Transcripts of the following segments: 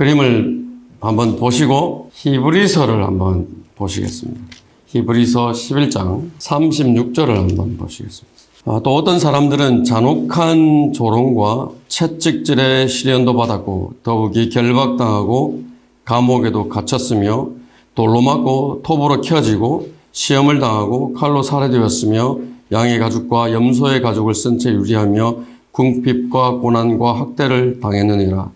그림을 한번 보시고 히브리서를 한번 보시겠습니다. 히브리서 11장 36절을 한번 보시겠습니다. 또 어떤 사람들은 잔혹한 조롱과 채찍질의 시련도 받았고 더욱이 결박당하고 감옥에도 갇혔으며 돌로 맞고 톱으로 켜지고 시험을 당하고 칼로 살해되었으며 양의 가죽과 염소의 가죽을 쓴 채 유리하며 궁핍과 고난과 학대를 당했느니라.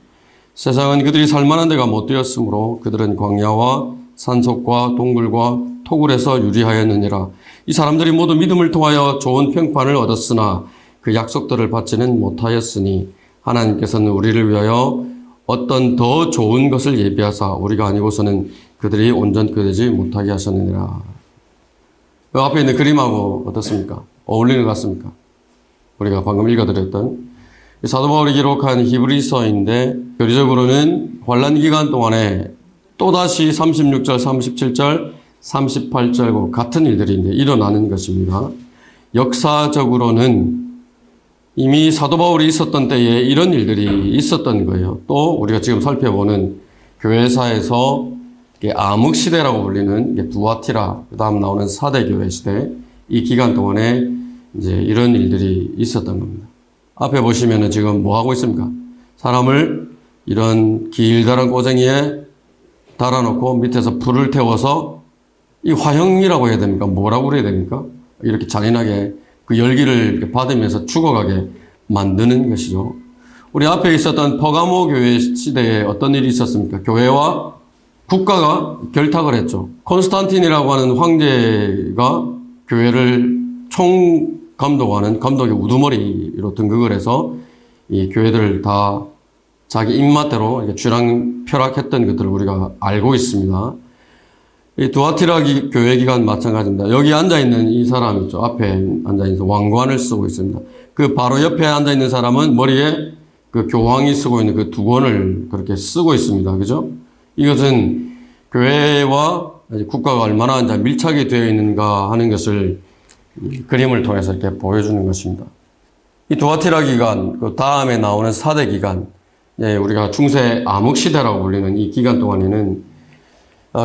세상은 그들이 살만한 데가 못 되었으므로 그들은 광야와 산속과 동굴과 토굴에서 유리하였느니라. 이 사람들이 모두 믿음을 통하여 좋은 평판을 얻었으나 그 약속들을 받지는 못하였으니 하나님께서는 우리를 위하여 어떤 더 좋은 것을 예비하사 우리가 아니고서는 그들이 온전케 되지 못하게 하셨느니라. 그 앞에 있는 그림하고 어떻습니까? 어울리는 것 같습니까? 우리가 방금 읽어드렸던 사도 바울이 기록한 히브리서인데 교리적으로는 환란 기간 동안에 또다시 36절, 37절, 38절과 같은 일들이 일어나는 것입니다. 역사적으로는 이미 사도 바울이 있었던 때에 이런 일들이 있었던 거예요. 또 우리가 지금 살펴보는 교회사에서 암흑시대라고 불리는 두아티라, 그 다음 나오는 사대교회 시대, 이 기간 동안에 이제 이런 일들이 있었던 겁니다. 앞에 보시면은 지금 뭐 하고 있습니까? 사람을 이런 길다란 꼬쟁이에 달아놓고 밑에서 불을 태워서 이 화형이라고 해야 됩니까? 뭐라고 그래야 됩니까? 이렇게 잔인하게 그 열기를 받으면서 죽어가게 만드는 것이죠. 우리 앞에 있었던 퍼가모 교회 시대에 어떤 일이 있었습니까? 교회와 국가가 결탁을 했죠. 콘스탄틴이라고 하는 황제가 교회를 총감독하는 감독의 우두머리로 등극을 해서 이 교회들을 다 자기 입맛대로 쥐락펴락했던 것들을 우리가 알고 있습니다. 이 두아티라 교회 기간 마찬가지입니다. 여기 앉아있는 이 사람 있죠. 앞에 앉아있는 왕관을 쓰고 있습니다. 그 바로 옆에 앉아있는 사람은 머리에 그 교황이 쓰고 있는 그 두건을 그렇게 쓰고 있습니다. 그죠? 이것은 교회와 국가가 얼마나 이제 밀착이 되어 있는가 하는 것을 그림을 통해서 이렇게 보여주는 것입니다. 이 두아티라 기간, 그 다음에 나오는 사대 기간, 우리가 중세 암흑시대라고 불리는 이 기간 동안에는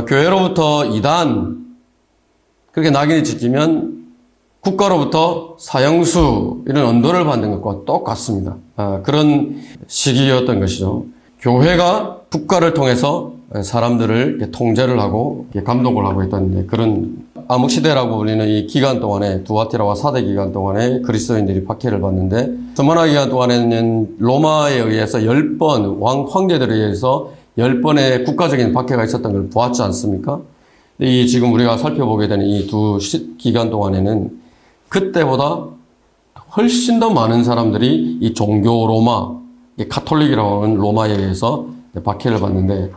교회로부터 이단, 그렇게 낙인이 찍히면 국가로부터 사형수, 이런 언도를 받는 것과 똑같습니다. 그런 시기였던 것이죠. 교회가 국가를 통해서 사람들을 통제를 하고 감독을 하고 있던 그런 암흑시대라고 불리는 이 기간 동안에 두아티라와 사대 기간 동안에 그리스도인들이 박해를 받는데 서머나 기간 동안에는 로마에 의해서 10번 황제들에 의해서 10번의 국가적인 박해가 있었던 걸 보았지 않습니까? 이 지금 우리가 살펴보게 되는 이 두 기간 동안에는 그때보다 훨씬 더 많은 사람들이 이 종교 로마, 카톨릭이라고 하는 로마에 의해서 박해를 받는데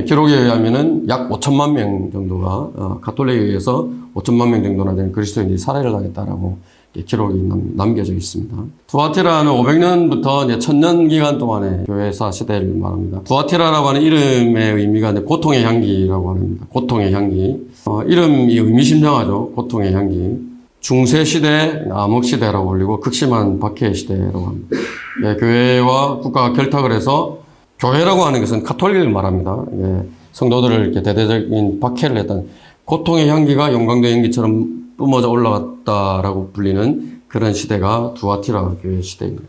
기록에 의하면은 약 5천만 명 정도가 가톨릭에 의해서 5천만 명 정도나 되는 그리스도인들이 살해를 당했다라고 기록이 남겨져 있습니다. 두아티라는 500년부터 이제 1000년 기간 동안의 교회사 시대를 말합니다. 두아티라라고 하는 이름의 의미가 이제 고통의 향기라고 합니다. 고통의 향기. 이름이 의미심장하죠. 고통의 향기. 중세 시대, 암흑 시대라고 불리고 극심한 박해 시대라고 합니다. 교회와 국가가 결탁을 해서 교회라고 하는 것은 카톨릭을 말합니다. 성도들을 이렇게 대대적인 박해를 했던 고통의 향기가 영광의 향기처럼 뿜어져 올라갔다라고 불리는 그런 시대가 두아티라 교회 시대입니다.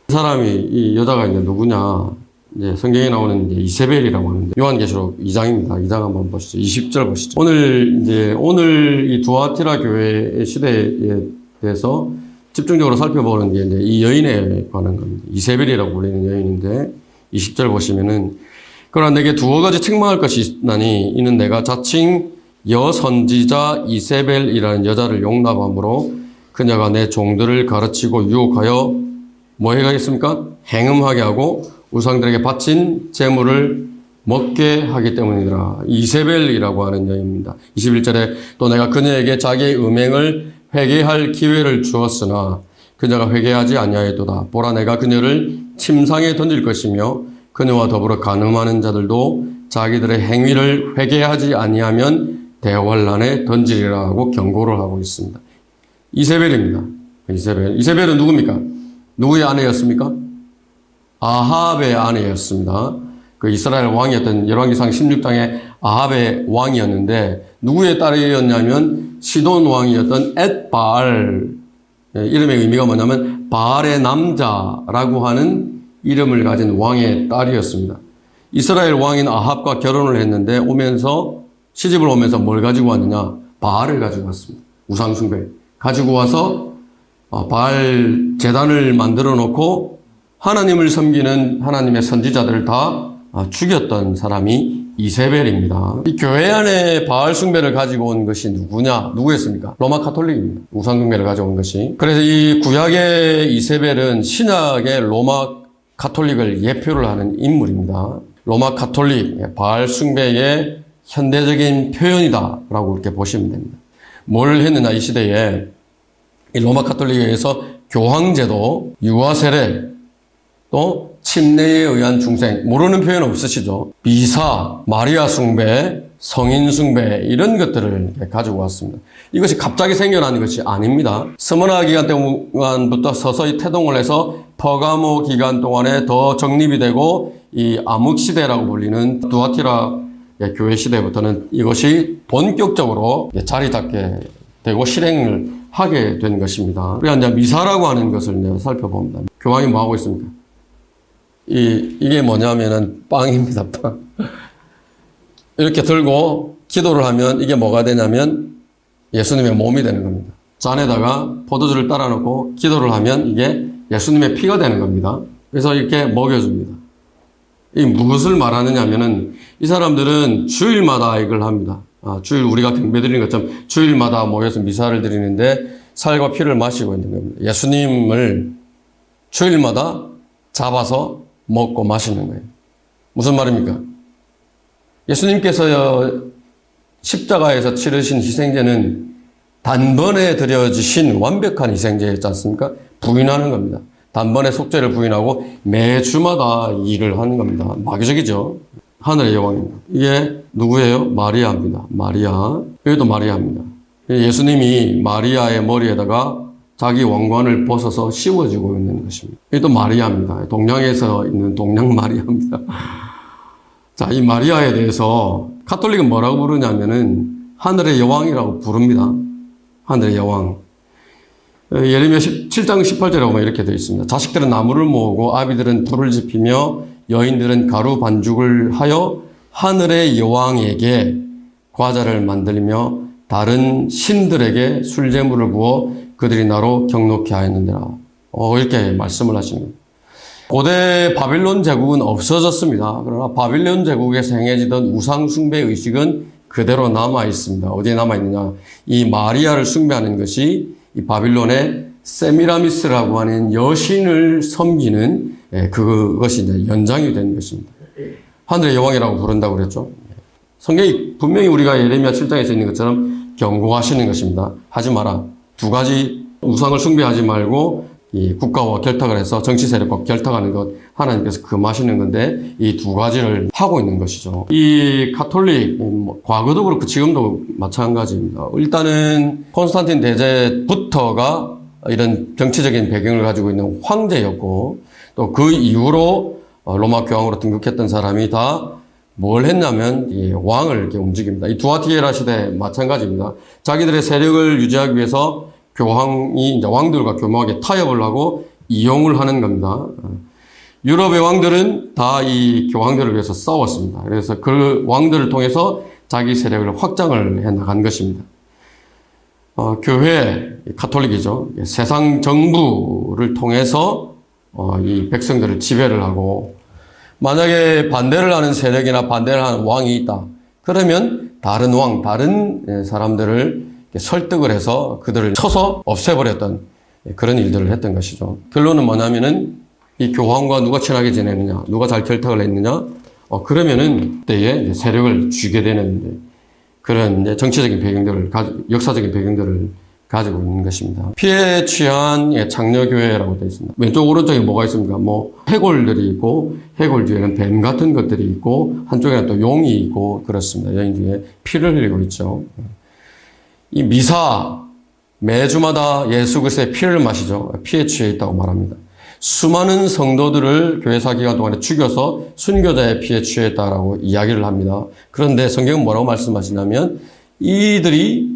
이 사람이, 이 여자가 이제 누구냐? 이제 성경에 나오는 이제 이세벨이라고 하는데 요한계시록 2장입니다. 2장 한번 보시죠. 20절 보시죠. 오늘 이 두아티라 교회의 시대에 대해서 집중적으로 살펴보는 게 이제 이 여인에 관한 겁니다. 이세벨이라고 불리는 여인인데 20절 보시면은 그러나 내게 두어 가지 책망할 것이 있나니 이는 내가 자칭 여선지자 이세벨이라는 여자를 용납함으로 그녀가 내 종들을 가르치고 유혹하여 뭐 해가겠습니까? 행음하게 하고 우상들에게 바친 재물을 먹게 하기 때문이더라. 이세벨이라고 하는 여인입니다. 21절에 또 내가 그녀에게 자기의 음행을 회개할 기회를 주었으나 그녀가 회개하지 아니하였도다. 보라 내가 그녀를 침상에 던질 것이며 그녀와 더불어 간음하는 자들도 자기들의 행위를 회개하지 아니하면 대환란에 던지리라 하고 경고를 하고 있습니다. 이세벨입니다. 이세벨은 누굽니까? 누구의 아내였습니까? 아합의 아내였습니다. 그 이스라엘 왕이었던 열왕기상 16장의 아합의 왕이었는데 누구의 딸이었냐면 시돈 왕이었던 엣바알, 이름의 의미가 뭐냐면 바알의 남자라고 하는 이름을 가진 왕의 딸이었습니다. 이스라엘 왕인 아합과 결혼을 했는데 오면서 시집을 오면서 뭘 가지고 왔느냐? 바알을 가지고 왔습니다. 우상 숭배 가지고 와서 바알 제단을 만들어 놓고 하나님을 섬기는 하나님의 선지자들을 다 죽였던 사람이 이세벨입니다. 이 교회 안에 바알 숭배를 가지고 온 것이 누구였습니까? 로마 카톨릭입니다. 우상 숭배를 가져온 것이. 그래서 이 구약의 이세벨은 신약의 로마 카톨릭을 예표를 하는 인물입니다. 로마 카톨릭, 바알 숭배의 현대적인 표현이다라고 이렇게 보시면 됩니다. 뭘 했느냐, 이 시대에 이 로마 카톨릭에 의해서 교황제도, 유아세례, 또 침례에 의한 중생, 모르는 표현 없으시죠? 미사, 마리아 숭배, 성인 숭배 이런 것들을 가지고 왔습니다. 이것이 갑자기 생겨난 것이 아닙니다. 스무나 기간 동안부터 서서히 태동을 해서 퍼가모 기간 동안에 더 정립이 되고 이 암흑시대라고 불리는 두아티라 교회 시대부터는 이것이 본격적으로 자리 잡게 되고 실행을 하게 된 것입니다. 우리가 이제 미사라고 하는 것을 이제 살펴봅니다. 교황이 뭐 하고 있습니까? 이게 뭐냐면은 빵입니다, 빵. 이렇게 들고 기도를 하면 이게 뭐가 되냐면 예수님의 몸이 되는 겁니다. 잔에다가 포도주를 따라 놓고 기도를 하면 이게 예수님의 피가 되는 겁니다. 그래서 이렇게 먹여줍니다. 이 무엇을 말하느냐 하면은 이 사람들은 주일마다 이걸 합니다. 주일 우리가 경배 드리는 것처럼 주일마다 모여서 미사를 드리는데 살과 피를 마시고 있는 겁니다. 예수님을 주일마다 잡아서 먹고 마시는 거예요. 무슨 말입니까? 예수님께서 십자가에서 치르신 희생제는 단번에 드려지신 완벽한 희생제였지 않습니까? 부인하는 겁니다. 단번에 속죄를 부인하고 매주마다 일을 하는 겁니다. 마귀적이죠. 하늘의 여왕입니다. 이게 누구예요? 마리아입니다. 마리아. 여기도 마리아입니다. 예수님이 마리아의 머리에다가 자기 왕관을 벗어서 씌워주고 있는 것입니다. 이것도 마리아입니다. 동양에서 있는 동양 마리아입니다. 자, 이 마리아에 대해서 카톨릭은 뭐라고 부르냐면은 하늘의 여왕이라고 부릅니다. 하늘의 여왕. 예레미야 7장 18절에 보면 이렇게 되어 있습니다. 자식들은 나무를 모으고 아비들은 불을 지피며 여인들은 가루 반죽을 하여 하늘의 여왕에게 과자를 만들며 다른 신들에게 술제물을 부어 그들이 나로 경록케 하였느니라. 이렇게 말씀을 하시는 겁니다. 고대 바빌론 제국은 없어졌습니다. 그러나 바빌론 제국에서 행해지던 우상 숭배 의식은 그대로 남아 있습니다. 어디에 남아 있느냐? 이 마리아를 숭배하는 것이 이 바빌론의 세미라미스라고 하는 여신을 섬기는 그것이 이제 연장이 된 것입니다. 하늘의 여왕이라고 부른다고 그랬죠. 성경이 분명히 우리가 예레미야 7장에서 있는 것처럼 경고하시는 것입니다. 하지 마라. 두 가지 우상을 숭배하지 말고 이 국가와 결탁을 해서 정치 세력과 결탁하는 것 하나님께서 금하시는 건데 이 두 가지를 하고 있는 것이죠. 이 가톨릭 과거도 그렇고 지금도 마찬가지입니다. 일단은 콘스탄틴 대제부터가 이런 정치적인 배경을 가지고 있는 황제였고 또 그 이후로 로마 교황으로 등극했던 사람이 다 뭘 했냐면 이 왕을 이렇게 움직입니다. 이 두아티에라 시대 마찬가지입니다. 자기들의 세력을 유지하기 위해서 교황이 이제 왕들과 교묘하게 타협을 하고 이용을 하는 겁니다. 유럽의 왕들은 다 이 교황들을 위해서 싸웠습니다. 그래서 그 왕들을 통해서 자기 세력을 확장을 해 나간 것입니다. 교회, 카톨릭이죠. 세상 정부를 통해서 이 백성들을 지배를 하고 만약에 반대를 하는 세력이나 반대를 하는 왕이 있다. 그러면 다른 왕, 다른 사람들을 설득을 해서 그들을 쳐서 없애버렸던 그런 일들을 했던 것이죠. 결론은 뭐냐면은 이 교황과 누가 친하게 지내느냐, 누가 잘 결탁을 했느냐, 그러면은 그때에 세력을 쥐게 되는 그런 정치적인 배경들을, 역사적인 배경들을 가지고 있는 것입니다. 피에 취한 장려교회라고 되어 있습니다. 왼쪽 오른쪽에 뭐가 있습니까? 해골들이 있고 해골 뒤에는 뱀 같은 것들이 있고 한쪽에는 또 용이 있고 그렇습니다. 여인 뒤에 피를 흘리고 있죠. 이 미사 매주마다 예수 그리스도의 피를 마시죠. 피에 취해 있다고 말합니다. 수많은 성도들을 교회사 기간 동안에 죽여서 순교자의 피에 취했다라고 이야기를 합니다. 그런데 성경은 뭐라고 말씀하시냐면 이들이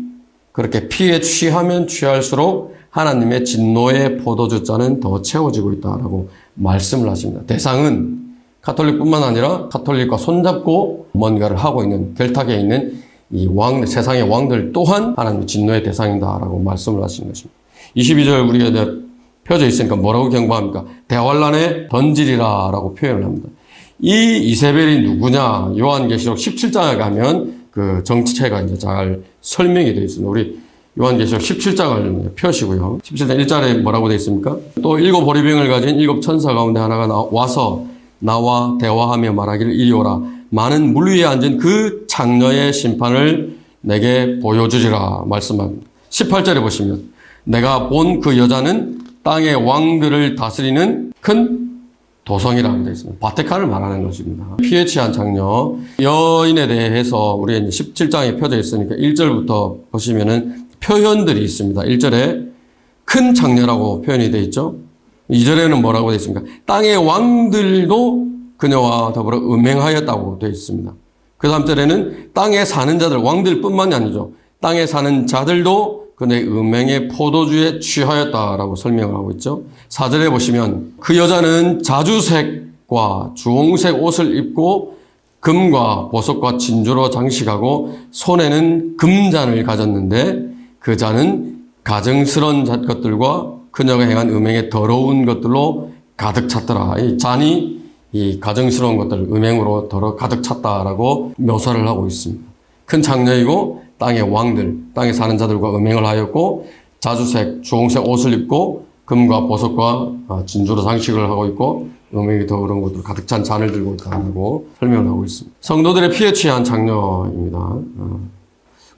그렇게 피에 취하면 취할수록 하나님의 진노의 포도주 잔은 더 채워지고 있다라고 말씀을 하십니다. 대상은 가톨릭뿐만 아니라 가톨릭과 손잡고 뭔가를 하고 있는 결탁에 있는 이 왕, 세상의 왕들 또한 하나님의 진노의 대상이다라고 말씀을 하신 것입니다. 22절 우리가 이제 펴져 있으니까 뭐라고 경고합니까? 대환란에 던지리라라고 표현을 합니다. 이 이세벨이 누구냐? 요한계시록 17장에 가면 그 정체가 이제 잘 설명이 되어 있습니다. 우리 요한계시록 17장을 펴시고요. 17장 1절에 뭐라고 되어 있습니까? 또 7 보리병을 가진 7 천사 가운데 하나가 와서 나와 대화하며 말하기를 이리 오라. 많은 물 위에 앉은 그 장녀의 심판을 내게 보여주리라 말씀합니다. 18절에 보시면 내가 본 그 여자는 땅의 왕들을 다스리는 큰 도성이라고 되어 있습니다. 바티칸을 말하는 것입니다. 피에 취한 장녀 여인에 대해서 우리 17장에 펴져 있으니까 1절부터 보시면은 표현들이 있습니다. 1절에 큰 장녀라고 표현이 되어 있죠. 2절에는 뭐라고 되어 있습니까? 땅의 왕들도 그녀와 더불어 음행하였다고 되어 있습니다. 그 다음 절에는 땅에 사는 자들, 왕들뿐만이 아니죠. 땅에 사는 자들도 그녀의 음행의 포도주에 취하였다라고 설명을 하고 있죠. 4절에 보시면 그 여자는 자주색과 주홍색 옷을 입고 금과 보석과 진주로 장식하고 손에는 금잔을 가졌는데 그 잔은 가증스러운 것들과 그녀가 행한 음행의 더러운 것들로 가득 찼더라. 이 잔이 이 가증스러운 것들, 음행으로 가득 찼다라고 묘사를 하고 있습니다. 큰 장녀이고 땅의 왕들, 땅에 사는 자들과 음행을 하였고 자주색, 주홍색 옷을 입고 금과 보석과 진주로 장식을 하고 있고 음행이 더러운 것들 가득 찬 잔을 들고 있다고 설명을 하고 있습니다. 성도들의 피에 취한 장녀입니다.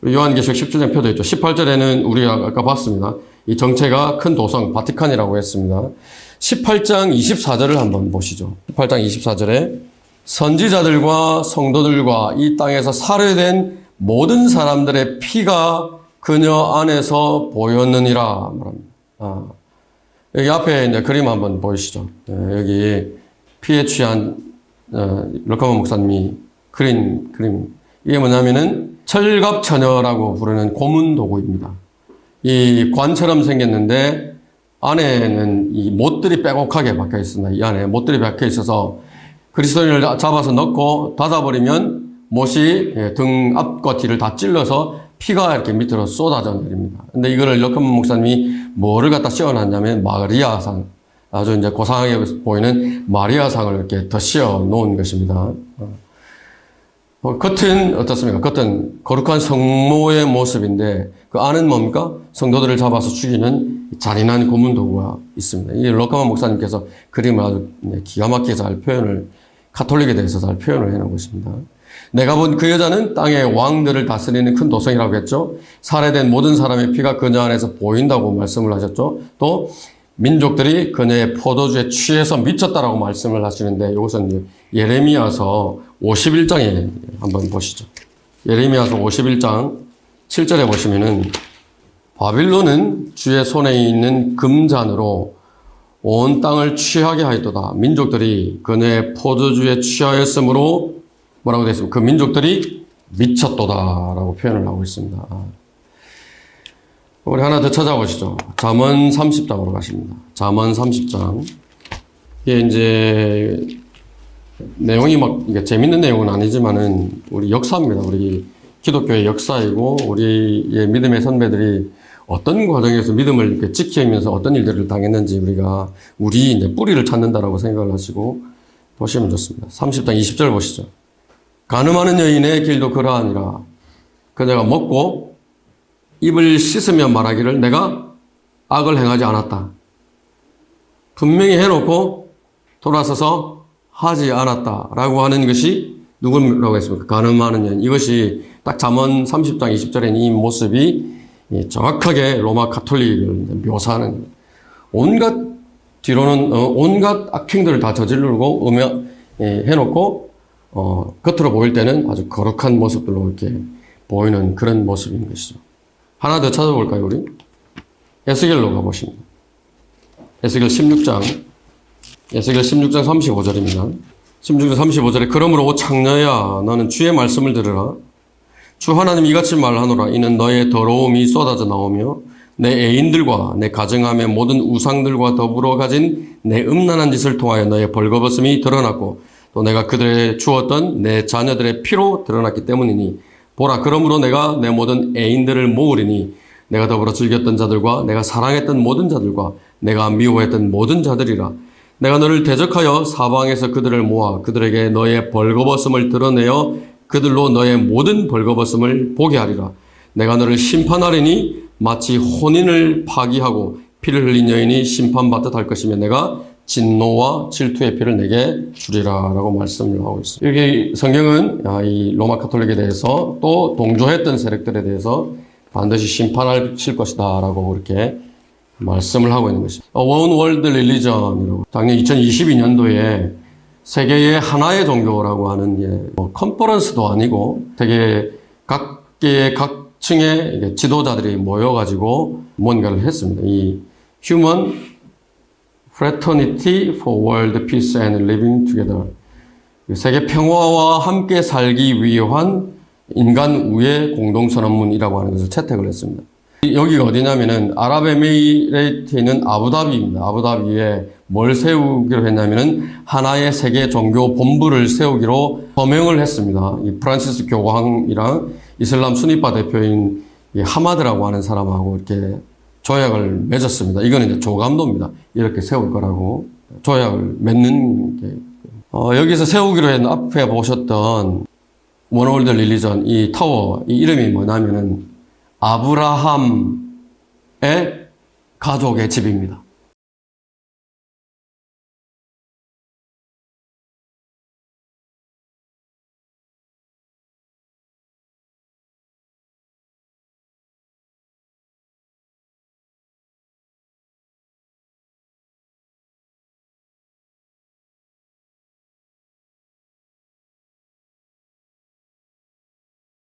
요한계시록 17장 펴져 있죠. 18절에는 우리가 아까 봤습니다. 이 정체가 큰 도성 바티칸이라고 했습니다. 18장 24절을 한번 보시죠. 18장 24절에 선지자들과 성도들과 이 땅에서 살해된 모든 사람들의 피가 그녀 안에서 보였느니라 말합니다. 여기 앞에 이제 그림 한번 보이시죠. 여기 피에 취한 럭커먼 목사님이 그린 그림. 이게 뭐냐면은 철갑처녀라고 부르는 고문 도구입니다. 이 관처럼 생겼는데 안에는 이 못들이 빼곡하게 박혀 있습니다. 이 안에 못들이 박혀 있어서 그리스도인을 잡아서 넣고 닫아버리면 못이 등 앞과 뒤를 다 찔러서 피가 이렇게 밑으로 쏟아져 내립니다. 근데 이거를 럭커먼 목사님이 뭐를 갖다 씌워놨냐면 마리아상, 아주 이제 고상하게 보이는 마리아상을 이렇게 더 씌워 놓은 것입니다. 겉은 어떻습니까? 겉은 거룩한 성모의 모습인데 그 안은 뭡니까? 성도들을 잡아서 죽이는 잔인한 고문 도구가 있습니다. 이 럭커먼 목사님께서 그림을 아주 기가 막히게 잘 표현을, 가톨릭에 대해서 잘 표현을 해놓은 것입니다. 내가 본 그 여자는 땅의 왕들을 다스리는 큰 도성이라고 했죠. 살해된 모든 사람의 피가 그녀 안에서 보인다고 말씀을 하셨죠. 또 민족들이 그녀의 포도주에 취해서 미쳤다라고 말씀을 하시는데 이것은 예레미야서 51장에 한번 보시죠. 예레미야서 51장 7절에 보시면은 바빌론은 주의 손에 있는 금잔으로 온 땅을 취하게 하였도다. 민족들이 그녀의 포도주에 취하였으므로 뭐라고 되어 있습니까? 그 민족들이 미쳤도다라고 표현을 하고 있습니다. 우리 하나 더 찾아보시죠. 잠언 30장으로 가십니다. 잠언 30장. 이게 이제 내용이 막 이게 재밌는 내용은 아니지만은 우리 역사입니다. 우리 기독교의 역사이고 우리의 믿음의 선배들이 어떤 과정에서 믿음을 이렇게 지키면서 어떤 일들을 당했는지 우리 이제 뿌리를 찾는다라고 생각을 하시고 보시면 좋습니다. 30장 20절 보시죠. 간음하는 여인의 길도 그러하니라. 그녀가 먹고 입을 씻으며 말하기를 내가 악을 행하지 않았다. 분명히 해놓고 돌아서서 하지 않았다라고 하는 것이 누구라고 했습니까? 간음하는 여인. 이것이 딱 잠언 30장 20절에 이 모습이 정확하게 로마 가톨릭을 묘사하는 온갖 뒤로는 온갖 악행들을 다 저지르고 해놓고 겉으로 보일 때는 아주 거룩한 모습들로 이렇게 보이는 그런 모습인 것이죠. 하나 더 찾아볼까요, 우리? 에스겔로 가보십니다. 에스겔 16장 에스겔 16장 35절입니다. 16장 35절에 그러므로 창녀야 너는 주의 말씀을 들으라. 주 하나님 이같이 말하노라. 이는 너의 더러움이 쏟아져 나오며 내 애인들과 내 가정함의 모든 우상들과 더불어 가진 내 음란한 짓을 통하여 너의 벌거벗음이 드러났고 또 내가 그들에 주었던 내 자녀들의 피로 드러났기 때문이니 보라 그러므로 내가 내 모든 애인들을 모으리니 내가 더불어 즐겼던 자들과 내가 사랑했던 모든 자들과 내가 미워했던 모든 자들이라. 내가 너를 대적하여 사방에서 그들을 모아 그들에게 너의 벌거벗음을 드러내어 그들로 너의 모든 벌거벗음을 보게 하리라. 내가 너를 심판하리니 마치 혼인을 파기하고 피를 흘린 여인이 심판받듯 할 것이며 내가 진노와 질투의 피를 내게 주리라 라고 말씀을 하고 있습니다. 여기 성경은 이 로마 카톨릭에 대해서 또 동조했던 세력들에 대해서 반드시 심판하실 것이다 라고 이렇게 말씀을 하고 있는 것입니다. One World Religion이라고 작년 2022년도에 세계의 하나의 종교라고 하는 컨퍼런스도 아니고 세계 각계의 각층의 지도자들이 모여가지고 뭔가를 했습니다. 이 Human Fraternity for World Peace and Living Together 세계 평화와 함께 살기 위한 인간 우애 공동선언문이라고 하는 것을 채택을 했습니다. 여기가 어디냐면은 아랍에미레이트에 있는 아부다비입니다. 아부다비에 뭘 세우기로 했냐면은 하나의 세계 종교 본부를 세우기로 서명을 했습니다. 이 프란시스 교황이랑 이슬람 수니파 대표인 이 하마드라고 하는 사람하고 이렇게 조약을 맺었습니다. 이거는 이제 조감도입니다. 이렇게 세울 거라고 조약을 맺는 게 여기서 세우기로 했는 앞에 보셨던 원월드 릴리전 이 타워 이 이름이 뭐냐면은 아브라함의 가족의 집입니다.